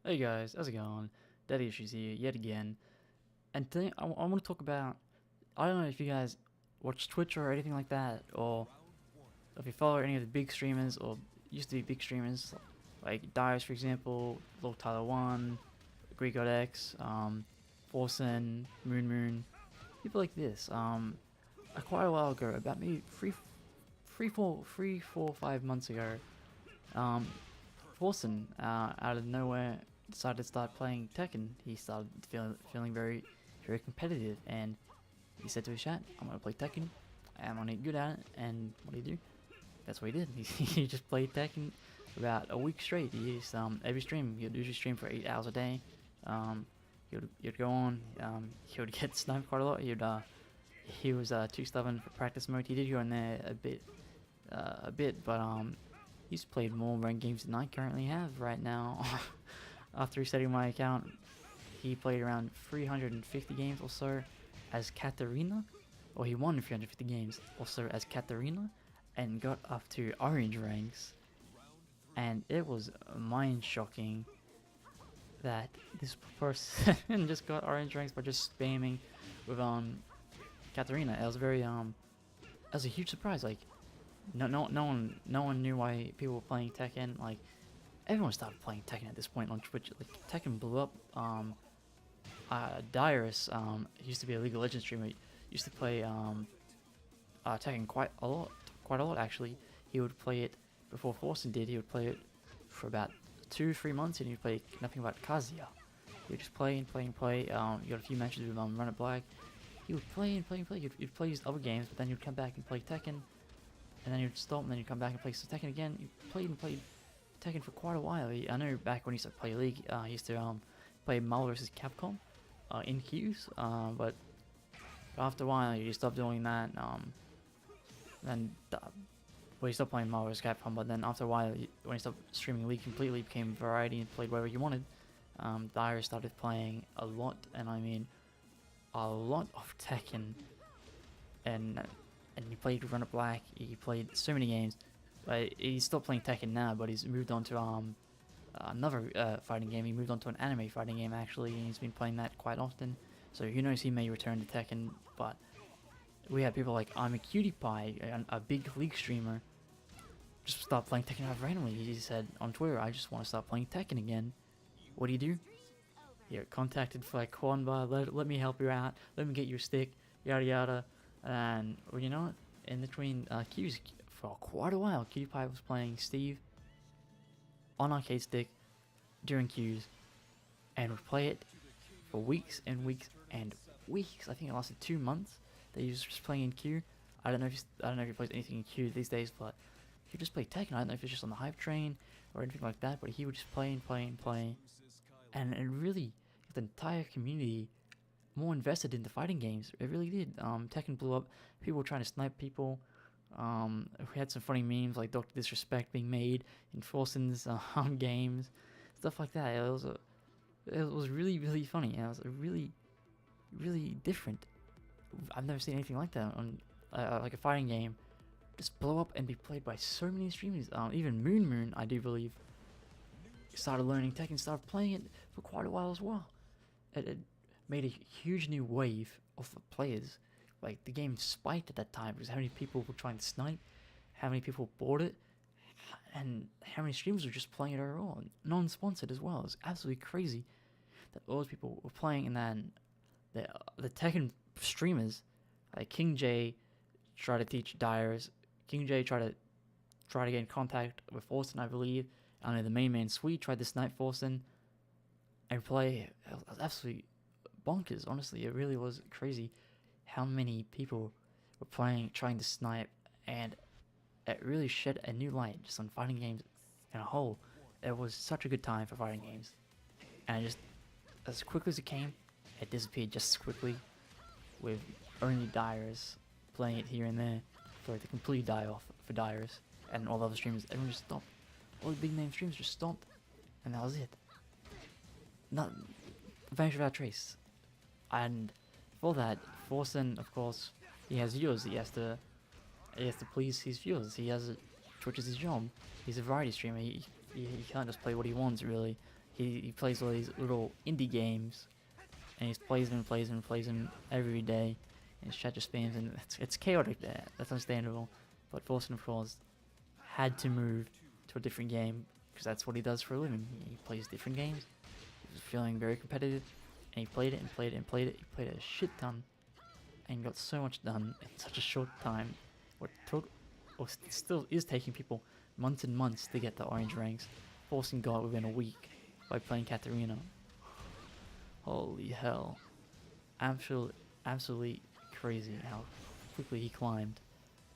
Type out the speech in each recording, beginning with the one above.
Hey guys, how's it going? Daddy Issues here yet again. And today I want to talk about, I don't know if you guys watch Twitch or anything like that, or if you follow any of the big streamers or used to be big streamers, like Dyrus for example, Lord Tyler 1, Greek God X, Forsen, Moon, people like this. Quite a while ago, about maybe 5 months ago, um, Forsen, out of nowhere, decided to start playing Tekken. He started feeling very competitive, and he said to his chat, "I'm gonna play Tekken. I'm gonna get good at it." And what did he do? That's what he did. He just played Tekken for about a week straight. He just every stream he'd usually stream for 8 hours a day. He'd go on. He would get sniped quite a lot. He was too stubborn for practice mode. He did go in there a bit, but he's played more ranked games than I currently have right now. After resetting my account, he played around 350 games or so as Katarina, or he won 350 games or so as Katarina, and got up to orange ranks. And it was mind-shocking that this person just got orange ranks by just spamming with Katarina. It was it was a huge surprise. Like no one knew why people were playing Tekken. Like everyone started playing Tekken at this point on Twitch. Like Tekken blew up. Dyrus, he used to be a League of Legends streamer. He used to play Tekken quite a lot actually. He would play it before Forsen did. He would play it for about 2-3 months, and he'd play nothing but Kazuya. He would just play and play and play. You got a few matches with Run It Black. He would play and play and play. He'd play his other games, but then he'd come back and play Tekken, and then he'd stop, and then he'd come back and play Tekken again. He played and played Tekken for quite a while. I know back when he used to play League, he used to play Marvel vs. Capcom in queues, but after a while he stopped doing that. He stopped playing Marvel vs. Capcom, but then after a while, when he stopped streaming League completely, became variety and played wherever he wanted. Dyrus started playing a lot, and I mean a lot of Tekken, and he played Run It Black. He played so many games. But he stopped playing Tekken now, but he's moved on to another fighting game. He moved on to an anime fighting game actually, and he's been playing that quite often. So who knows, he may return to Tekken. But we had people like Imaqtpie, a big League streamer, just start playing Tekken out randomly. He said on Twitter, "I just want to start playing Tekken again." What do? He contacted for like Kwanba, let me help you out, let me get your stick, yada yada. And well, you know what? In between queues, for quite a while, PewDiePie was playing Steve on arcade stick during queues, and would play it for weeks and weeks and weeks. I think it lasted 2 months that he was just playing in queue. I don't know if he plays anything in queue these days, but he would just play Tekken. I don't know if it's just on the hype train or anything like that, but he would just play and play and play, and it really got the entire community more invested in the fighting games. It really did. Tekken blew up. People were trying to snipe people. We had some funny memes like Dr. Disrespect being made in Forsen's games, stuff like that. It was really funny. It was really different. I've never seen anything like that on like a fighting game just blow up and be played by so many streamers. Even Moon, I do believe, started learning Tekken, started playing it for quite a while as well. It made a huge new wave of players. Like, the game spiked at that time because how many people were trying to snipe, how many people bought it, and how many streamers were just playing it overall, non-sponsored as well. It's absolutely crazy that all those people were playing, and then the Tekken streamers, like King J, tried to teach Dyrus. King J tried to get in contact with Forsen, I believe. I know the main man Sweet tried to snipe Forsen and play. It was absolutely bonkers, honestly. It really was crazy how many people were trying to snipe, and it really shed a new light just on fighting games in a whole. It was such a good time for fighting games, and just as quickly as it came, it disappeared just as quickly, with only Dyrus playing it here and there for it to completely die off for Dyrus, and all the other streamers, everyone just stopped. All the big name streamers just stopped, and that was it. Not vanished without trace. And for that, Forsen, of course, he has viewers. He has to please his viewers. Twitch is his job. He's a variety streamer. He can't just play what he wants, really. he plays all these little indie games, and he plays them and plays them and plays them every day, and his chat just spams, and it's chaotic there. That's understandable. But Forsen, of course, had to move to a different game because that's what he does for a living. He plays different games. He was feeling very competitive, and he played it and played it and played it. He played a shit ton, and got so much done in such a short time. What took, or still is taking people months and months to get the orange ranks, Forsen got within a week by playing Katarina. Holy hell. Absolutely crazy how quickly he climbed.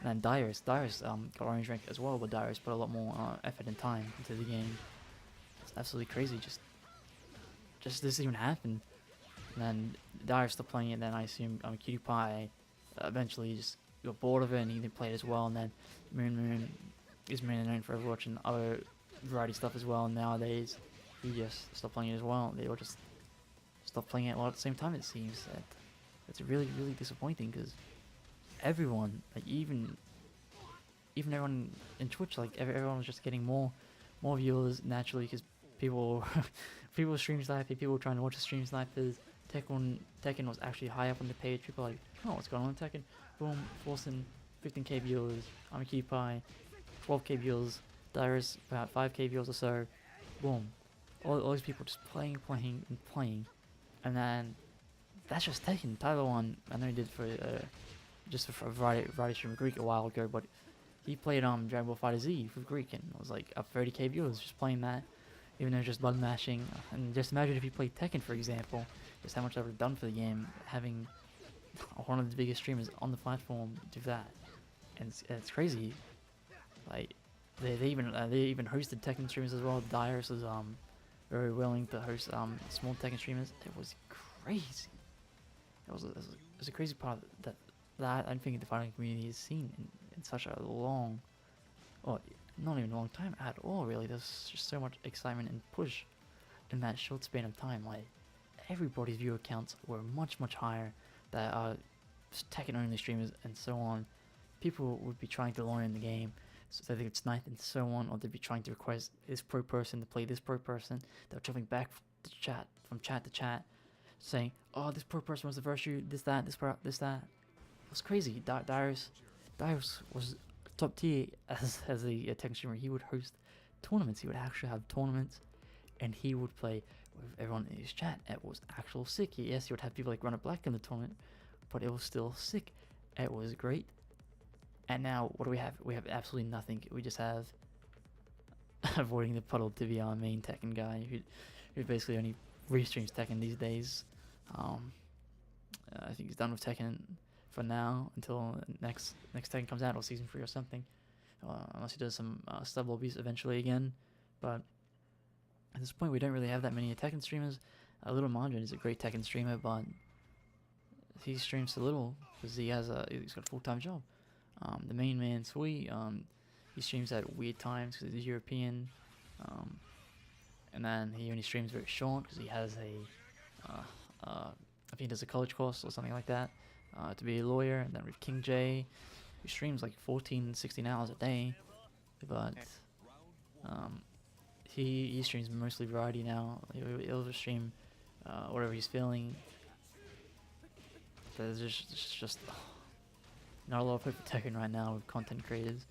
And then Dyrus got orange rank as well, but Dyrus put a lot more effort and time into the game. It's absolutely crazy, just this even happened. And then Dyrus stopped playing it, then I assume Imaqtpie eventually just got bored of it and he didn't play it as well, and then Moon is mainly known for Overwatch and other variety stuff as well, and nowadays he just stopped playing it as well. They all just stopped playing it all at the same time, it seems. It's really, really disappointing because everyone, like even everyone in Twitch, like everyone was just getting more viewers naturally because people stream sniping, people were trying to watch the stream snipers. Tekken was actually high up on the page. People were like, oh, what's going on in Tekken? Boom, Forsen, 15k viewers. Imaqtpie, 12k viewers. Dyrus, about 5k viewers or so. Boom, all these people just playing, and then that's just Tekken. Tyler won. I know he did for just for a variety stream with Greek a while ago, but he played Dragon Ball FighterZ with Greek and it was like up 30k viewers just playing that, even though just button mashing. And just imagine if he played Tekken, for example, just how much that would have done for the game, having one of the biggest streamers on the platform do that. And it's crazy. Like they even hosted Tekken streamers as well. Dyrus was very willing to host small Tekken streamers. It was crazy. It was a crazy part that I don't think the fighting community has seen in such a long, or not even a long time at all, really. There's just so much excitement and push in that short span of time. Like, everybody's viewer counts were much higher. That are Tekken only streamers and so on. People would be trying to learn the game so they could snipe and so on, or they'd be trying to request this pro person to play this pro person. They were jumping back to chat, from chat to chat, saying, oh, this pro person was the first you, this, that. It was crazy. Dyrus was top tier as a Tekken streamer. He would host tournaments. He would actually have tournaments, and he would play with everyone in his chat. It was actual sick. Yes, he would have people like Runner Black in the tournament, but it was still sick. It was great. And now, what do we have? We have absolutely nothing. We just have Avoiding the Puddle to be our main Tekken guy, who basically only restreams Tekken these days. I think he's done with Tekken for now until next Tekken comes out, or season 3 or something, unless he does some sub lobbies eventually again. But at this point, we don't really have that many Tekken streamers. Little Margin is a great Tekken streamer, but he streams a little because he's got a full-time job. The main man, Sui, he streams at weird times because he's European, and then he only streams very short because he has I think he does a college course or something like that to be a lawyer. And then with King J, he streams like 14-16 hours a day, but he streams mostly variety now. He'll just stream whatever he's feeling. There's just not a lot of hope for Tekken right now with content creators,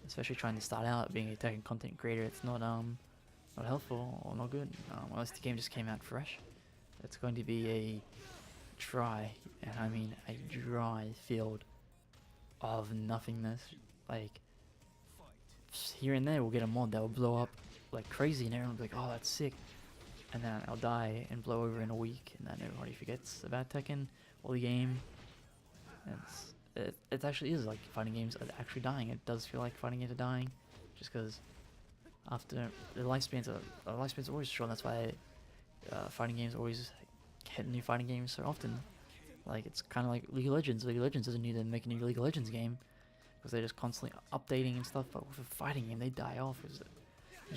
especially trying to start out being a Tekken content creator. It's not helpful or not good. Unless the game just came out fresh, it's going to be a dry, and I mean a dry field of nothingness. Like, here and there we'll get a mod that will blow up like crazy, and everyone will be like, "Oh, that's sick," and then I'll die and blow over in a week, and then everybody forgets about Tekken or the game. It actually is like fighting games are actually dying. It does feel like fighting games are dying, just because after the lifespans are always short. That's why fighting games always get new fighting games so often. Like, it's kind of like League of Legends. League of Legends doesn't need to make a new League of Legends game because they're just constantly updating and stuff. But with a fighting game, they die off because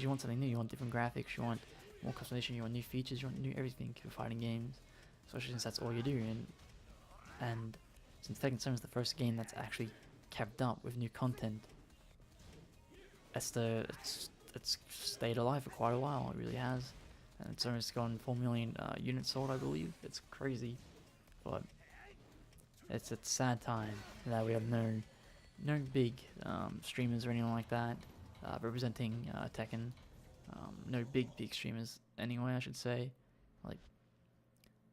you want something new. You want different graphics. You want more customization. You want new features. You want new everything for fighting games, especially since that's all you do. And since Tekken 7 is the first game that's actually kept up with new content, it's stayed alive for quite a while. It really has. and it's almost gone 4 million units sold, I believe. It's crazy, but it's a sad time that we have no big streamers or anyone like that representing Tekken. No big streamers anyway, I should say. Like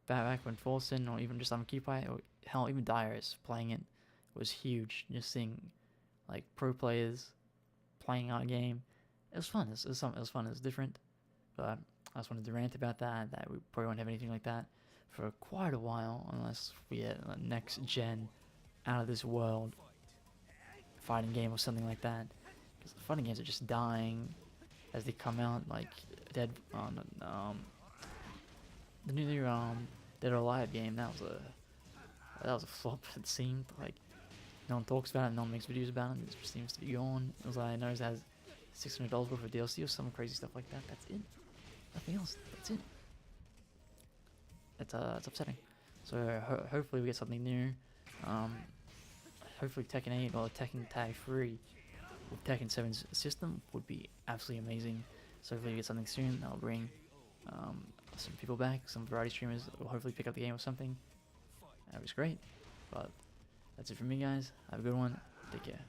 back when Forsen or even just Imaqtpie or hell even Dyrus playing it was huge. Just seeing like pro players playing our game, it was fun. It was fun. It was different, but I just wanted to rant about that. That we probably won't have anything like that for quite a while unless we get a next gen out of this world fighting game or something like that. Because the fighting games are just dying as they come out. Like Dead on the new Dead or Alive game. That was a flop. It seemed like no one talks about it. No one makes videos about it. It just seems to be gone. As I know, it has $600 worth of DLC or some crazy stuff like that. That's it. Nothing else. That's it. It's upsetting. So hopefully we get something new. Hopefully Tekken 8 or Tekken Tag 3 with Tekken 7's system would be absolutely amazing. So hopefully we get something soon that'll bring some people back, some variety streamers will hopefully pick up the game or something. That was great. But that's it from me, guys. Have a good one. Take care.